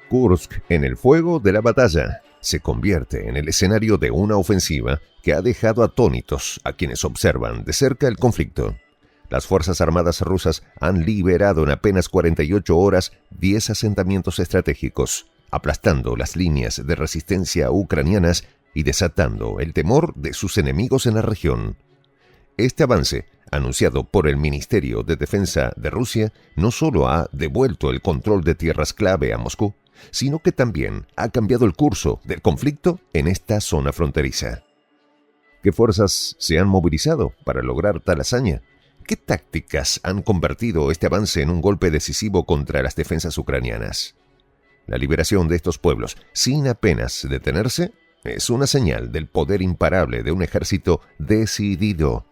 Kursk, en el fuego de la batalla, se convierte en el escenario de una ofensiva que ha dejado atónitos a quienes observan de cerca el conflicto. Las Fuerzas Armadas rusas han liberado en apenas 48 horas 10 asentamientos estratégicos, aplastando las líneas de resistencia ucranianas y desatando el temor de sus enemigos en la región. Este avance, anunciado por el Ministerio de Defensa de Rusia, no solo ha devuelto el control de tierras clave a Moscú, sino que también ha cambiado el curso del conflicto en esta zona fronteriza. ¿Qué fuerzas se han movilizado para lograr tal hazaña? ¿Qué tácticas han convertido este avance en un golpe decisivo contra las defensas ucranianas? La liberación de estos pueblos, sin apenas detenerse, es una señal del poder imparable de un ejército decidido.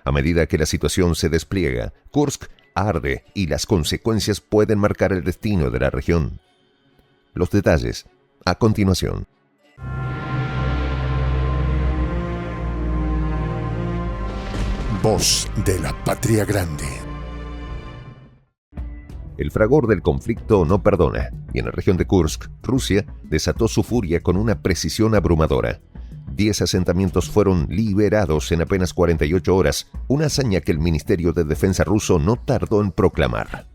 A medida que la situación se despliega, Kursk arde y las consecuencias pueden marcar el destino de la región. Los detalles, a continuación. Voz de la Patria Grande. El fragor del conflicto no perdona, y en la región de Kursk, Rusia desató su furia con una precisión abrumadora. 10 asentamientos fueron liberados en apenas 48 horas, una hazaña que el Ministerio de Defensa ruso no tardó en proclamar.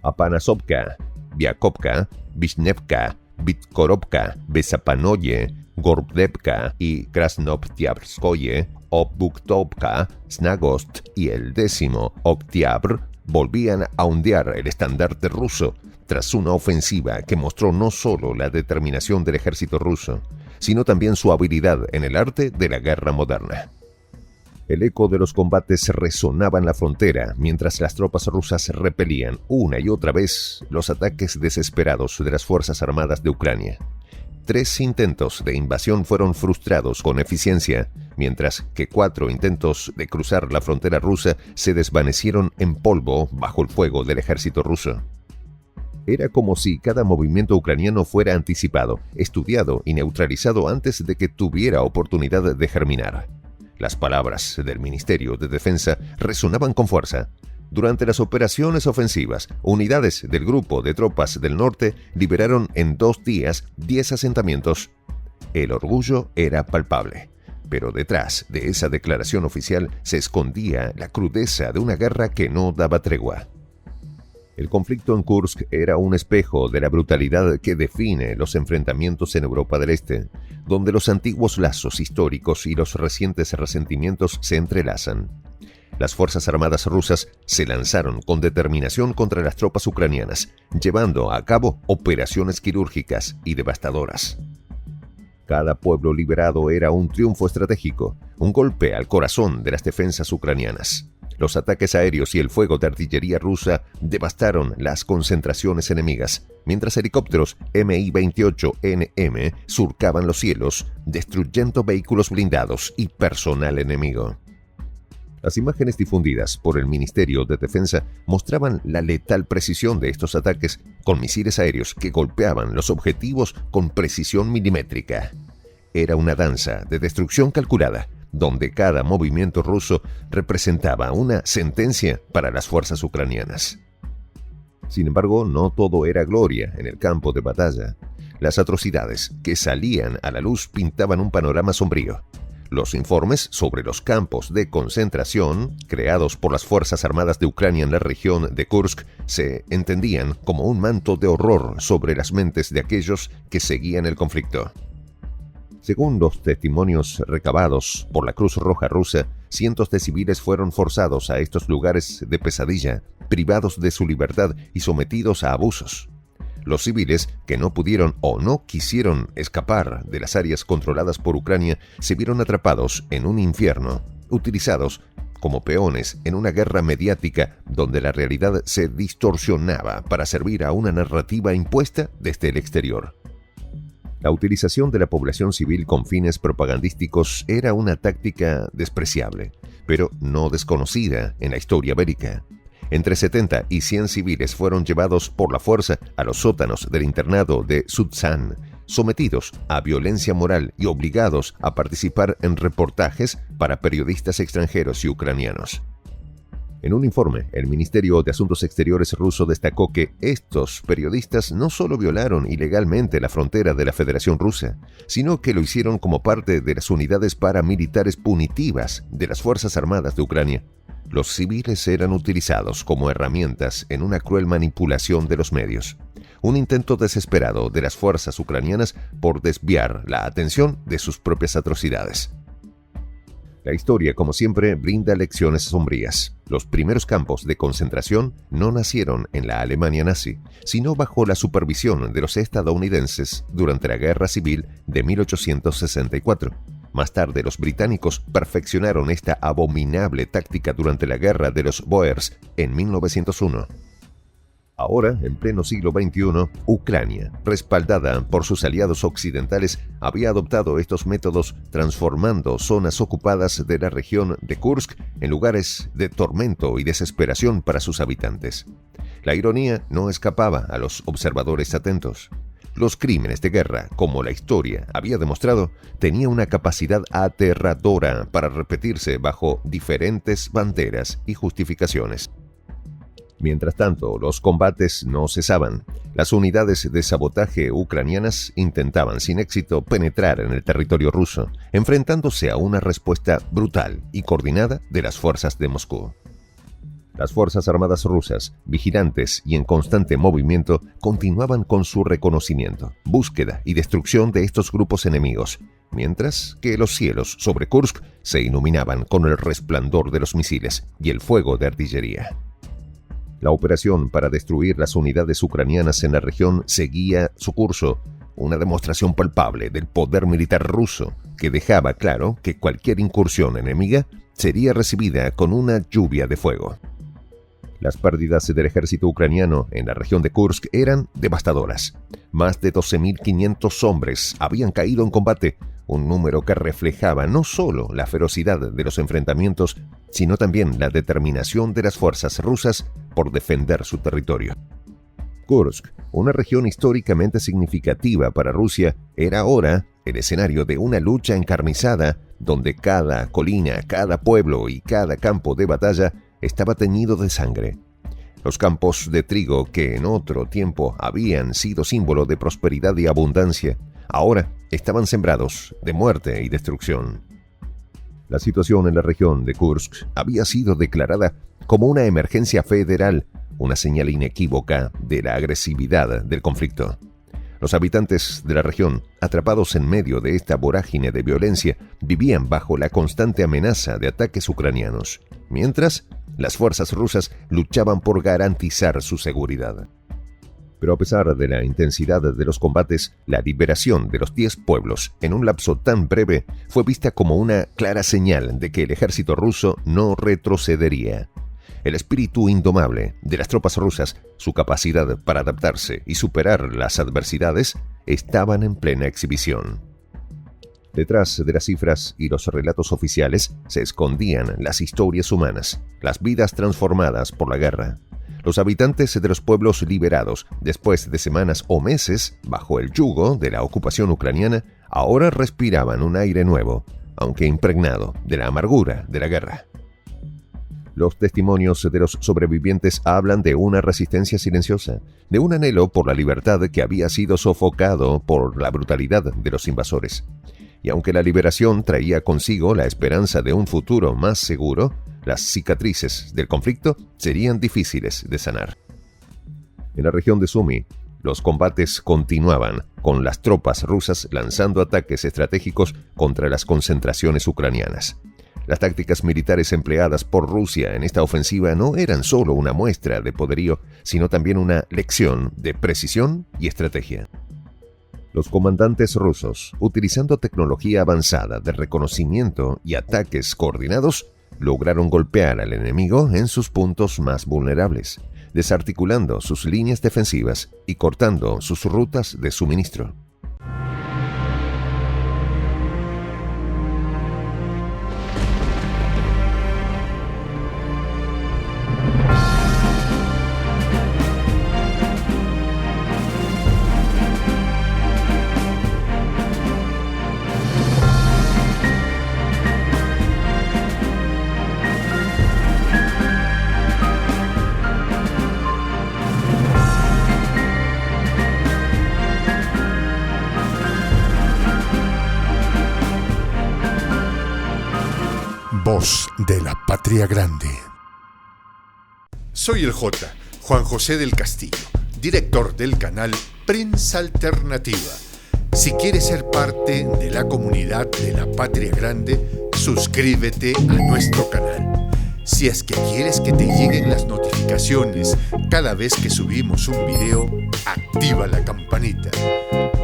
Apanasovka, Vyakovka, Vishnevka, Vitkorovka, Besapanoye, Gorbdevka y Krasnoyarskoye, Obuktovka, Snagost y el 10º Oktyabr volvían a ondear el estandarte ruso tras una ofensiva que mostró no solo la determinación del ejército ruso, sino también su habilidad en el arte de la guerra moderna. El eco de los combates resonaba en la frontera mientras las tropas rusas repelían una y otra vez los ataques desesperados de las Fuerzas Armadas de Ucrania. 3 intentos de invasión fueron frustrados con eficiencia, mientras que 4 intentos de cruzar la frontera rusa se desvanecieron en polvo bajo el fuego del ejército ruso. Era como si cada movimiento ucraniano fuera anticipado, estudiado y neutralizado antes de que tuviera oportunidad de germinar. Las palabras del Ministerio de Defensa resonaban con fuerza. Durante las operaciones ofensivas, unidades del Grupo de Tropas del Norte liberaron en 2 días 10 asentamientos. El orgullo era palpable, pero detrás de esa declaración oficial se escondía la crudeza de una guerra que no daba tregua. El conflicto en Kursk era un espejo de la brutalidad que define los enfrentamientos en Europa del Este, donde los antiguos lazos históricos y los recientes resentimientos se entrelazan. Las Fuerzas Armadas rusas se lanzaron con determinación contra las tropas ucranianas, llevando a cabo operaciones quirúrgicas y devastadoras. Cada pueblo liberado era un triunfo estratégico, un golpe al corazón de las defensas ucranianas. Los ataques aéreos y el fuego de artillería rusa devastaron las concentraciones enemigas, mientras helicópteros Mi-28NM surcaban los cielos, destruyendo vehículos blindados y personal enemigo. Las imágenes difundidas por el Ministerio de Defensa mostraban la letal precisión de estos ataques con misiles aéreos que golpeaban los objetivos con precisión milimétrica. Era una danza de destrucción calculada, donde cada movimiento ruso representaba una sentencia para las fuerzas ucranianas. Sin embargo, no todo era gloria en el campo de batalla. Las atrocidades que salían a la luz pintaban un panorama sombrío. Los informes sobre los campos de concentración creados por las Fuerzas Armadas de Ucrania en la región de Kursk se entendían como un manto de horror sobre las mentes de aquellos que seguían el conflicto. Según los testimonios recabados por la Cruz Roja rusa, cientos de civiles fueron forzados a estos lugares de pesadilla, privados de su libertad y sometidos a abusos. Los civiles que no pudieron o no quisieron escapar de las áreas controladas por Ucrania se vieron atrapados en un infierno, utilizados como peones en una guerra mediática donde la realidad se distorsionaba para servir a una narrativa impuesta desde el exterior. La utilización de la población civil con fines propagandísticos era una táctica despreciable, pero no desconocida en la historia bélica. Entre 70 y 100 civiles fueron llevados por la fuerza a los sótanos del internado de Sudzhan, sometidos a violencia moral y obligados a participar en reportajes para periodistas extranjeros y ucranianos. En un informe, el Ministerio de Asuntos Exteriores ruso destacó que estos periodistas no solo violaron ilegalmente la frontera de la Federación Rusa, sino que lo hicieron como parte de las unidades paramilitares punitivas de las Fuerzas Armadas de Ucrania. Los civiles eran utilizados como herramientas en una cruel manipulación de los medios. Un intento desesperado de las fuerzas ucranianas por desviar la atención de sus propias atrocidades. La historia, como siempre, brinda lecciones sombrías. Los primeros campos de concentración no nacieron en la Alemania nazi, sino bajo la supervisión de los estadounidenses durante la Guerra Civil de 1864. Más tarde, los británicos perfeccionaron esta abominable táctica durante la Guerra de los Boers en 1901. Ahora, en pleno siglo XXI, Ucrania, respaldada por sus aliados occidentales, había adoptado estos métodos transformando zonas ocupadas de la región de Kursk en lugares de tormento y desesperación para sus habitantes. La ironía no escapaba a los observadores atentos. Los crímenes de guerra, como la historia había demostrado, tenían una capacidad aterradora para repetirse bajo diferentes banderas y justificaciones. Mientras tanto, los combates no cesaban. Las unidades de sabotaje ucranianas intentaban sin éxito penetrar en el territorio ruso, enfrentándose a una respuesta brutal y coordinada de las fuerzas de Moscú. Las Fuerzas Armadas rusas, vigilantes y en constante movimiento, continuaban con su reconocimiento, búsqueda y destrucción de estos grupos enemigos, mientras que los cielos sobre Kursk se iluminaban con el resplandor de los misiles y el fuego de artillería. La operación para destruir las unidades ucranianas en la región seguía su curso, una demostración palpable del poder militar ruso que dejaba claro que cualquier incursión enemiga sería recibida con una lluvia de fuego. Las pérdidas del ejército ucraniano en la región de Kursk eran devastadoras. Más de 12.500 hombres habían caído en combate, un número que reflejaba no solo la ferocidad de los enfrentamientos, sino también la determinación de las fuerzas rusas por defender su territorio. Kursk, una región históricamente significativa para Rusia, era ahora el escenario de una lucha encarnizada donde cada colina, cada pueblo y cada campo de batalla estaba teñido de sangre. Los campos de trigo que en otro tiempo habían sido símbolo de prosperidad y abundancia, ahora estaban sembrados de muerte y destrucción. La situación en la región de Kursk había sido declarada como una emergencia federal, una señal inequívoca de la agresividad del conflicto. Los habitantes de la región, atrapados en medio de esta vorágine de violencia, vivían bajo la constante amenaza de ataques ucranianos, mientras las fuerzas rusas luchaban por garantizar su seguridad. Pero a pesar de la intensidad de los combates, la liberación de los 10 pueblos en un lapso tan breve fue vista como una clara señal de que el ejército ruso no retrocedería. El espíritu indomable de las tropas rusas, su capacidad para adaptarse y superar las adversidades, estaban en plena exhibición. Detrás de las cifras y los relatos oficiales se escondían las historias humanas, las vidas transformadas por la guerra. Los habitantes de los pueblos liberados, después de semanas o meses bajo el yugo de la ocupación ucraniana, ahora respiraban un aire nuevo, aunque impregnado de la amargura de la guerra. Los testimonios de los sobrevivientes hablan de una resistencia silenciosa, de un anhelo por la libertad que había sido sofocado por la brutalidad de los invasores. Y aunque la liberación traía consigo la esperanza de un futuro más seguro, las cicatrices del conflicto serían difíciles de sanar. En la región de Sumy, los combates continuaban, con las tropas rusas lanzando ataques estratégicos contra las concentraciones ucranianas. Las tácticas militares empleadas por Rusia en esta ofensiva no eran solo una muestra de poderío, sino también una lección de precisión y estrategia. Los comandantes rusos, utilizando tecnología avanzada de reconocimiento y ataques coordinados, lograron golpear al enemigo en sus puntos más vulnerables, desarticulando sus líneas defensivas y cortando sus rutas de suministro. voz de la patria grande. Soy el Juan José del Castillo, director del canal Prensa Alternativa. Si quieres ser parte de la comunidad de la Patria Grande, suscríbete a nuestro canal. Si es que quieres que te lleguen las notificaciones cada vez que subimos un video, activa la campanita.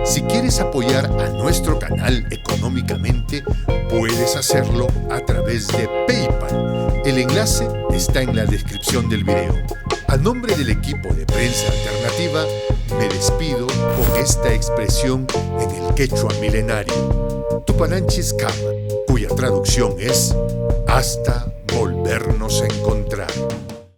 Si quieres apoyar a nuestro canal económicamente, puedes hacerlo a través de PayPal. El enlace está en la descripción del video. A nombre del equipo de Prensa Alternativa, me despido con esta expresión en el quechua milenario, Tupananchis Kama, cuya traducción es hasta volvernos a encontrar.